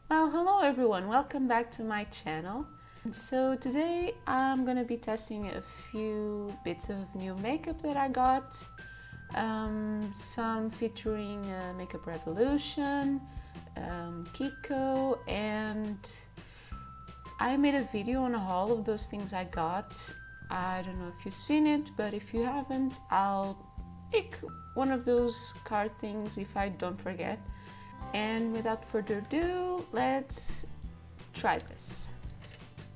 Well, hello everyone, welcome back to my channel. So today I'm gonna be testing a few bits of new makeup that I got. Some featuring Makeup Revolution, Kiko, and I made a video on a haul of those things I got. I don't know if you've seen it, but if you haven't, I'll pick one of those card things if I don't forget. And without further ado, let's try this.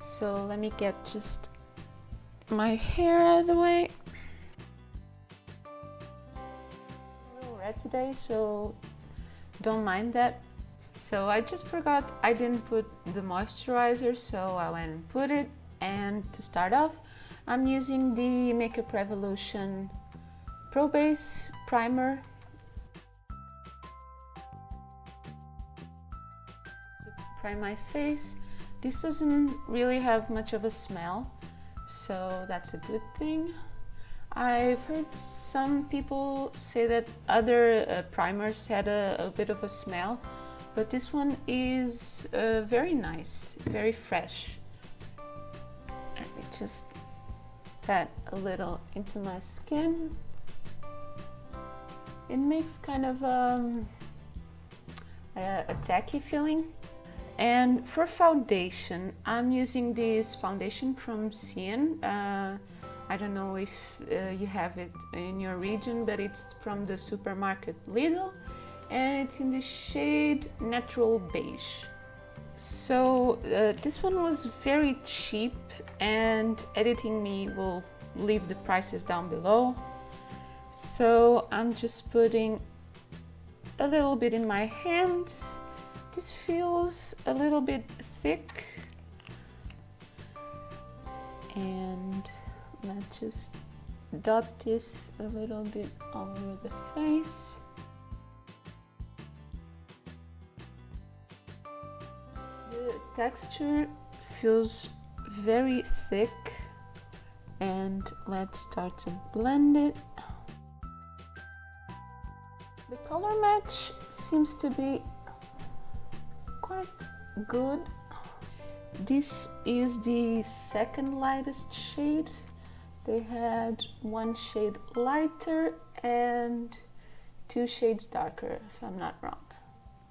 So let me get just my hair out of the way. A little red today, so don't mind that. So I just forgot I didn't put the moisturizer, so I went and put it. And to start off, I'm using the Makeup Revolution Pro Base Primer to prime my face. This doesn't really have much of a smell, so that's a good thing. I've heard some people say that other primers had a bit of a smell, but this one is very nice, very fresh. Let me just pat a little into my skin. It makes kind of a tacky feeling. And for foundation, I'm using this foundation from Cien. I don't know if you have it in your region, but it's from the supermarket Lidl, and it's in the shade Natural Beige. So this one was very cheap, and editing me will leave the prices down below. So I'm just putting a little bit in my hand. This feels a little bit thick, and let's just dot this a little bit all over the face. The texture feels very thick, and let's start to blend it. The color match seems to be quite good. This is the second lightest shade. They had one shade lighter and two shades darker, if I'm not wrong.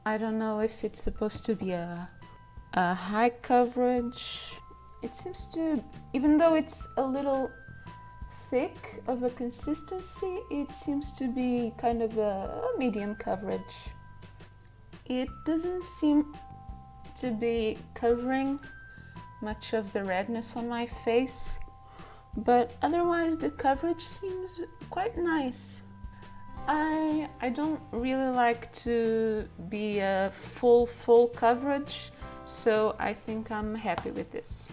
I don't know if it's supposed to be a high coverage. It seems to, even though it's a little thick of a consistency, it seems to be kind of a medium coverage. It doesn't seem to be covering much of the redness on my face, but otherwise the coverage seems quite nice. I don't really like to be a full coverage, so I think I'm happy with this.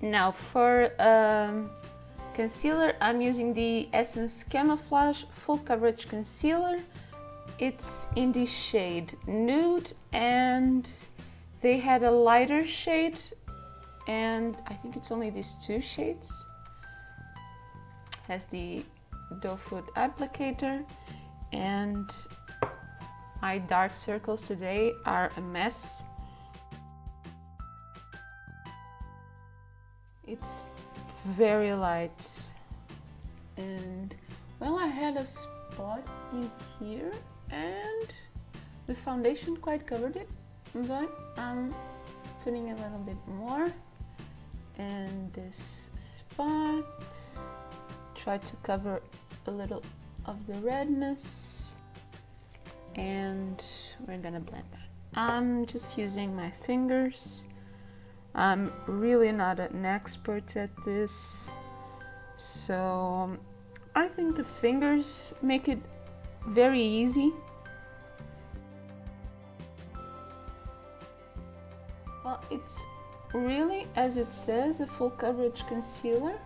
Now for concealer, I'm using the Essence Camouflage Full Coverage Concealer. It's in the shade Nude, and they had a lighter shade, and I think it's only these two shades. Has the doe foot applicator, and my dark circles today are a mess. It's very light, and well, I had a spot in here and the foundation quite covered it, but I'm putting a little bit more, and this spot, try to cover a little of the redness, and we're gonna blend that. I'm just using my fingers. I'm really not an expert at this, so I think the fingers make it very easy. Well, it's really, as it says, a full coverage concealer.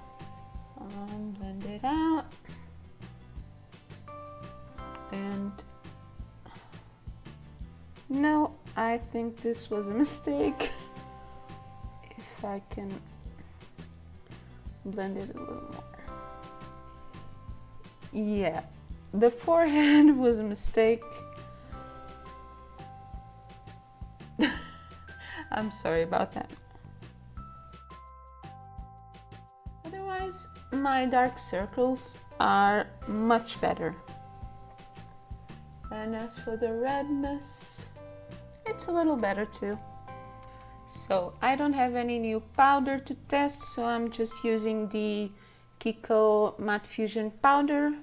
Blend it out, and no, I think this was a mistake. If I can blend it a little more. Yeah, the forehead was a mistake. I'm sorry about that. Otherwise, my dark circles are much better. And as for the redness, it's a little better too. So I don't have any new powder to test, so I'm just using the Kiko Matte Fusion powder.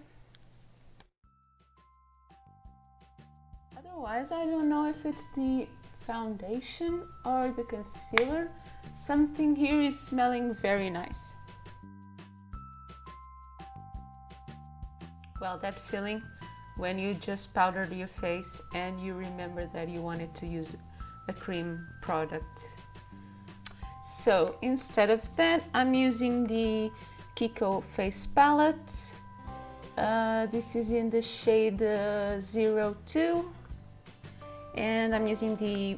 Otherwise, I don't know if it's the foundation or the concealer. Something here is smelling very nice. Well, that feeling when you just powdered your face and you remember that you wanted to use a cream product. So instead of that, I'm using the Kiko face palette. This is in the shade 02, and I'm using the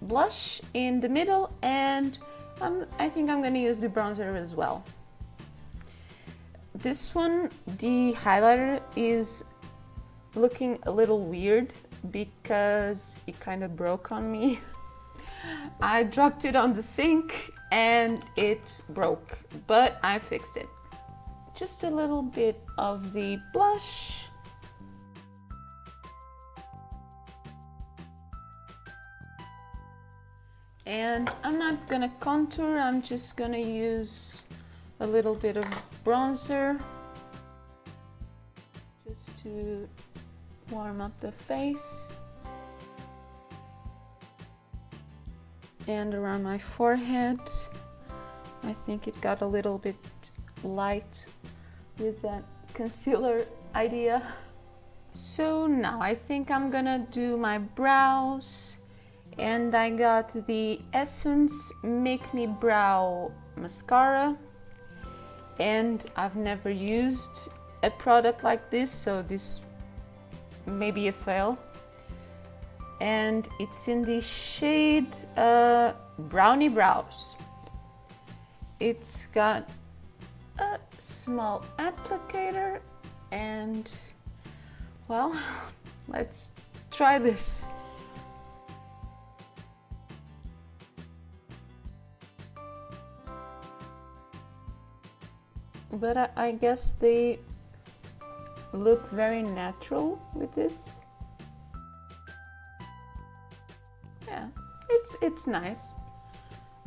blush in the middle, and I think I'm going to use the bronzer as well. This one, the highlighter is looking a little weird because it kind of broke on me. I dropped it on the sink and it broke, but I fixed it. Just a little bit of the blush. And I'm not gonna contour, I'm just gonna use a little bit of bronzer just to warm up the face. And around my forehead, I think it got a little bit light with that concealer idea. So now I think I'm gonna do my brows, and I got the Essence Make Me Brow mascara, and I've never used a product like this, so this may be a fail. And it's in the shade Brownie Brows. It's got a small applicator, and well, let's try this. But I guess they look very natural with this. Yeah, it's nice.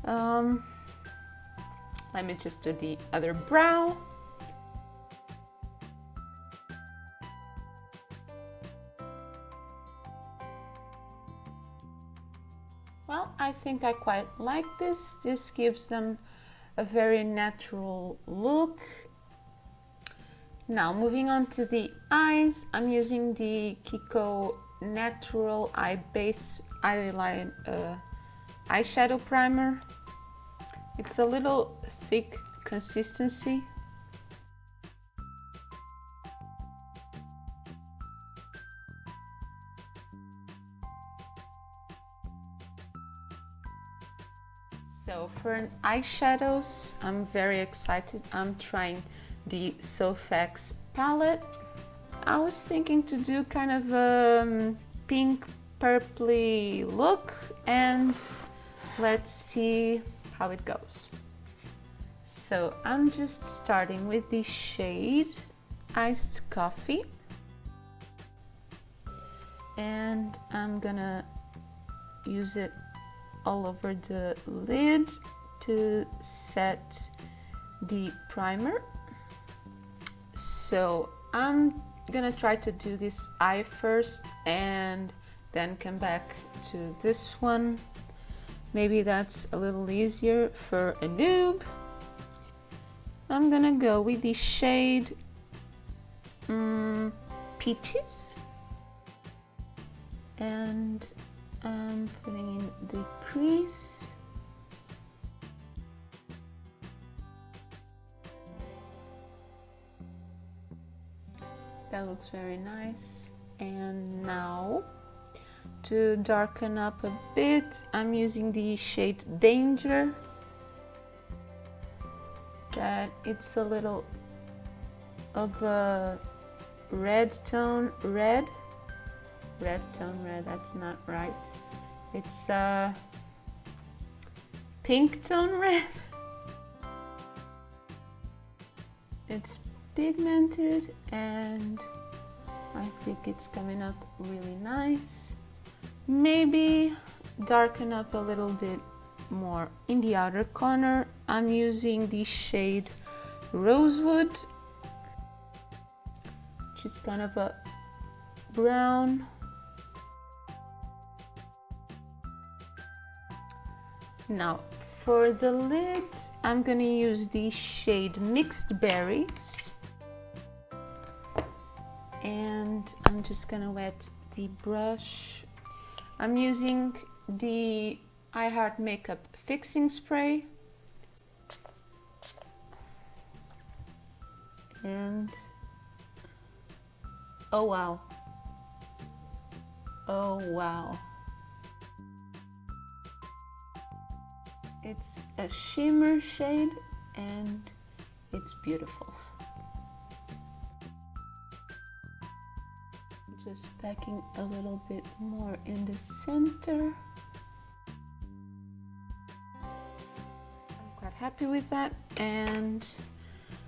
Let me just do the other brow. Well, I think I quite like this. This gives them a very natural look. Now moving on to the eyes, I'm using the Kiko Natural Eye Base Eyeline eyeshadow primer. It's a little thick consistency. So for eyeshadows, I'm very excited. I'm trying the Sofx palette. I was thinking to do kind of a pink purpley look, and let's see how it goes. So I'm just starting with the shade Iced Coffee, and I'm gonna use it all over the lid to set the primer. So I'm gonna try to do this eye first and then come back to this one. Maybe that's a little easier for a noob. I'm gonna go with the shade Peaches, and I'm putting in the crease. That looks very nice. And now to darken up a bit, I'm using the shade Danger. That it's a little of a red tone red, that's not right. It's a pink tone red. It's pigmented and I think it's coming up really nice. Maybe darken up a little bit more in the outer corner. I'm using the shade Rosewood, which is kind of a brown. Now for the lids, I'm gonna use the shade Mixed Berries, and I'm just gonna wet the brush. I'm using the I Heart Makeup Fixing Spray, and oh wow, oh wow. It's a shimmer shade and it's beautiful. Just packing a little bit more in the center. I'm quite happy with that, and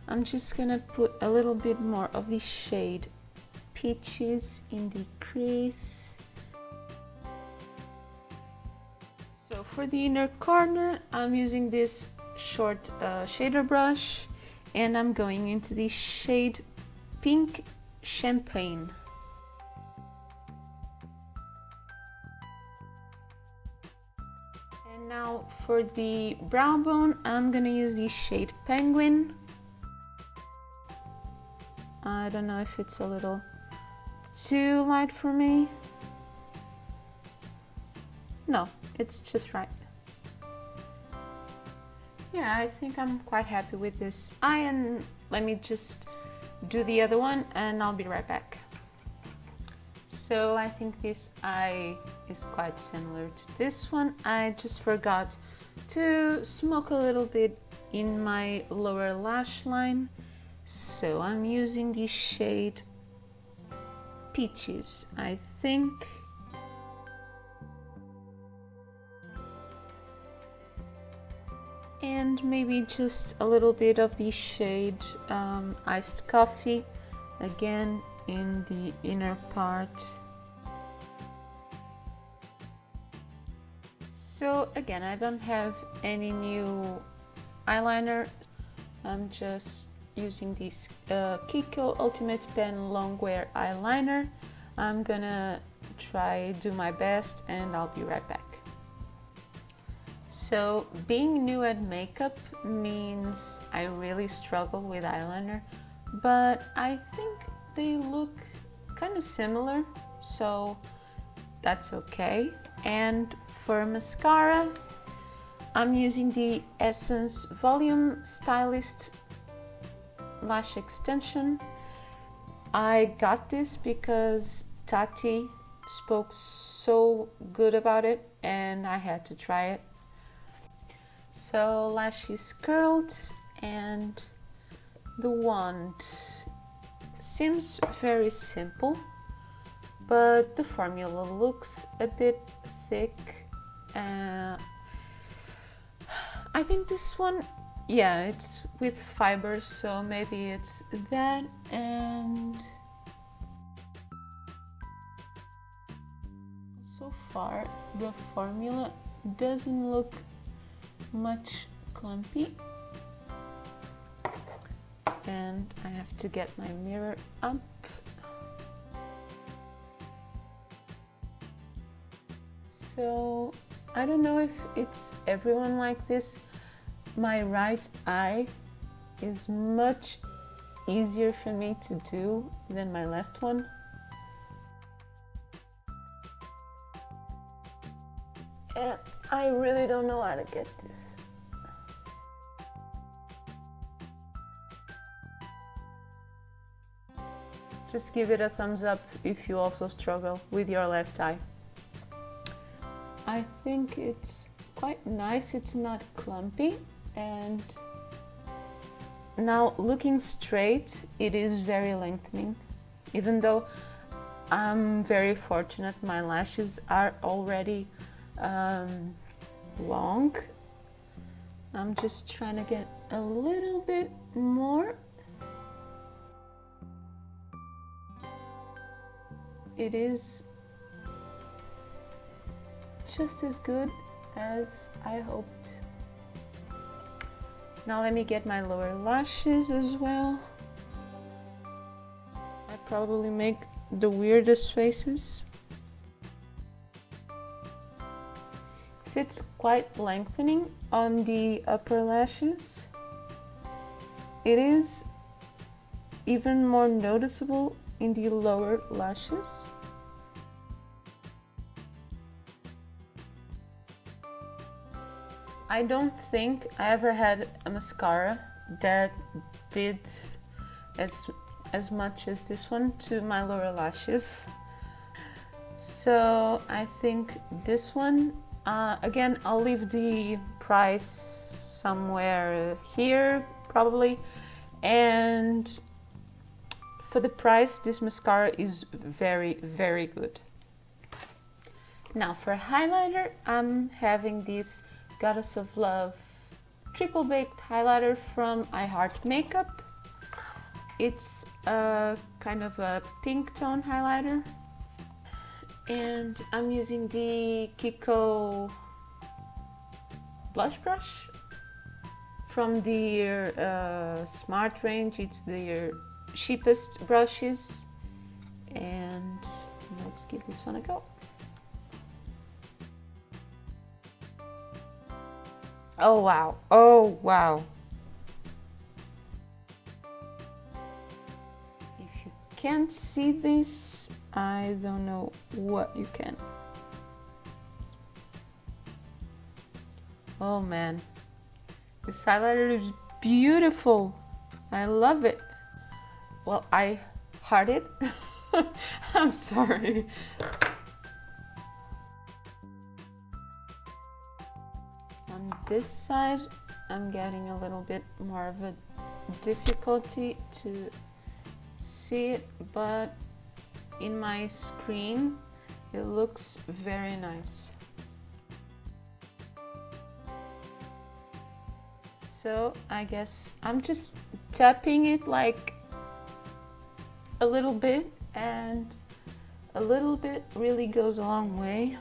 I'm just gonna put a little bit more of the shade Peaches in the crease. So for the inner corner, I'm using this short shader brush, and I'm going into the shade Pink Champagne. And now for the brow bone, I'm gonna use the shade Penguin. I don't know if it's a little too light for me. No, it's just right. Yeah, I think I'm quite happy with this eye, and let me just do the other one and I'll be right back. So I think this eye is quite similar to this one. I just forgot to smoke a little bit in my lower lash line, so I'm using the shade Peaches, I think. And maybe just a little bit of the shade Iced Coffee, again in the inner part. So again, I don't have any new eyeliner. I'm just using this Kiko Ultimate Pen Longwear eyeliner. I'm gonna do my best and I'll be right back. So being new at makeup means I really struggle with eyeliner, but I think they look kind of similar, so that's okay. And for mascara, I'm using the Essence Volume Stylist Lash Extension. I got this because Tati spoke so good about it and I had to try it. So lashes curled, and the wand seems very simple, but the formula looks a bit thick. I think this one, yeah, it's with fibers, so maybe it's that. And so far the formula doesn't look much clumpy, and I have to get my mirror up. So I don't know if it's everyone like this. My right eye is much easier for me to do than my left one. And I really don't know how to get this. Just give it a thumbs up if you also struggle with your left eye. I think it's quite nice, it's not clumpy, and now looking straight, it is very lengthening. Even though I'm very fortunate, my lashes are already long. I'm just trying to get a little bit more. It is just as good as I hoped. Now let me get my lower lashes as well. I probably make the weirdest faces. It's quite lengthening on the upper lashes. It is even more noticeable in the lower lashes. I don't think I ever had a mascara that did as much as this one to my lower lashes. So I think this one, again, I'll leave the price somewhere here probably, and for the price this mascara is very, very good. Now for highlighter, I'm having this Goddess of Love Triple Baked highlighter from I Heart Makeup. It's a kind of a pink tone highlighter, and I'm using the Kiko blush brush from their Smart range. It's their cheapest brushes, and let's give this one a go. Oh wow, oh wow. If you can't see this, I don't know what you can. Oh man, this highlighter is beautiful. I love it. Well, I heart it. I'm sorry. On this side, I'm getting a little bit more of a difficulty to see it, but in my screen, it looks very nice. So I guess I'm just tapping it like a little bit, and a little bit really goes a long way.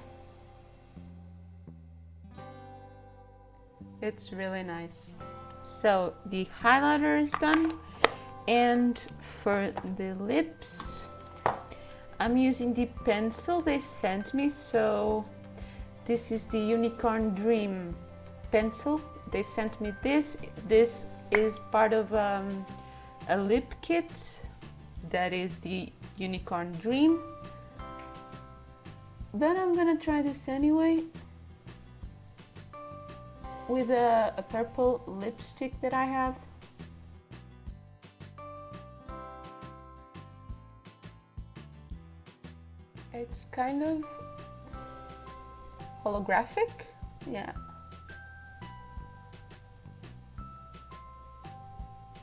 It's really nice. So the highlighter is done, and for the lips, I'm using the pencil they sent me. So this is the Unicorn Dream pencil. They sent me this. This is part of a lip kit that is the Unicorn Dream. But I'm gonna try this anyway with a purple lipstick that I have. It's kind of holographic, yeah.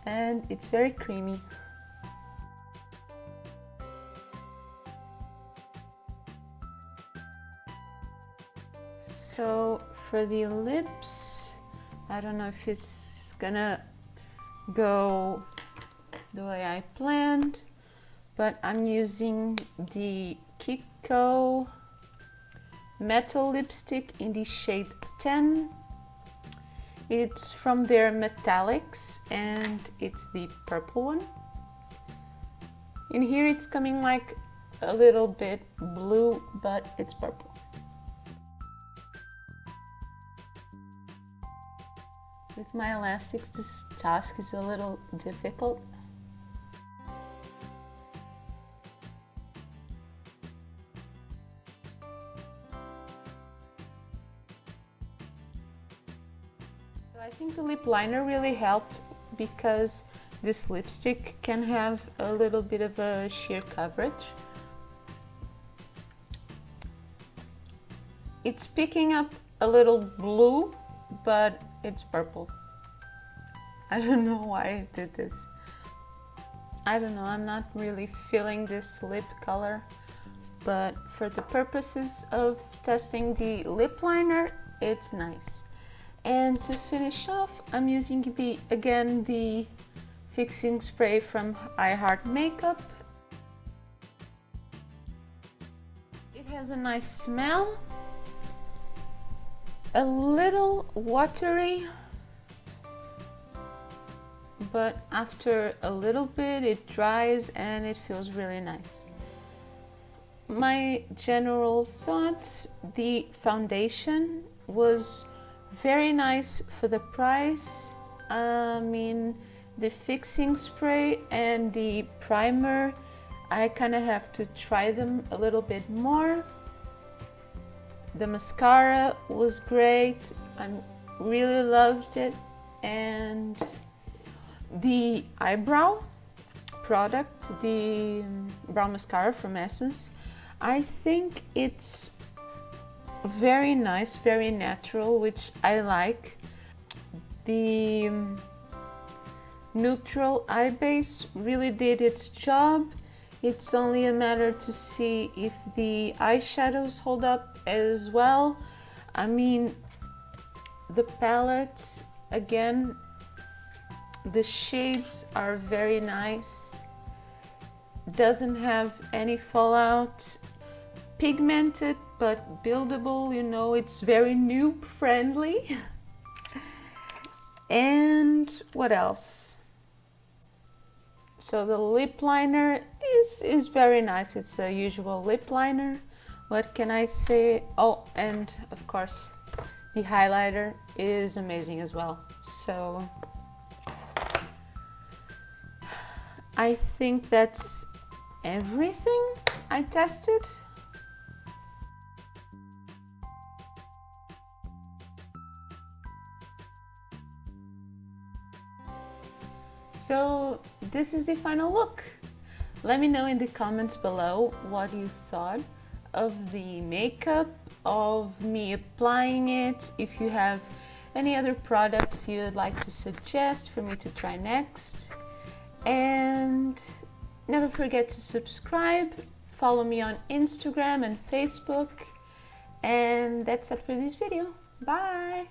And it's very creamy. So for the lips, I don't know if it's gonna go the way I planned, but I'm using the Kiko Metal lipstick in the shade 10. It's from their metallics, and it's the purple one. In here it's coming like a little bit blue, but it's purple. With my elastics, this task is a little difficult. So I think the lip liner really helped, because this lipstick can have a little bit of a sheer coverage. It's picking up a little blue, but it's purple. I don't know why I did this. I don't know, I'm not really feeling this lip color, but for the purposes of testing the lip liner, it's nice. And to finish off, I'm using again the fixing spray from I Heart Makeup. It has a nice smell, a little watery, but after a little bit it dries and it feels really nice. My general thoughts, the foundation was very nice for the price. I mean, the fixing spray and the primer, I kind of have to try them a little bit more. The mascara was great. I really loved it. And the eyebrow product, the brow mascara from Essence, I think it's very nice, very natural, which I like. The neutral eye base really did its job. It's only a matter to see if the eyeshadows hold up as well. I mean, the palette, again, the shades are very nice. Doesn't have any fallout. Pigmented but buildable, you know, it's very noob friendly. And what else? So the lip liner is very nice. It's the usual lip liner. What can I say? Oh, and of course the highlighter is amazing as well. So I think that's everything I tested. So this is the final look. Let me know in the comments below what you thought of the makeup, of me applying it, if you have any other products you'd like to suggest for me to try next. And never forget to subscribe, follow me on Instagram and Facebook. And that's it for this video. Bye!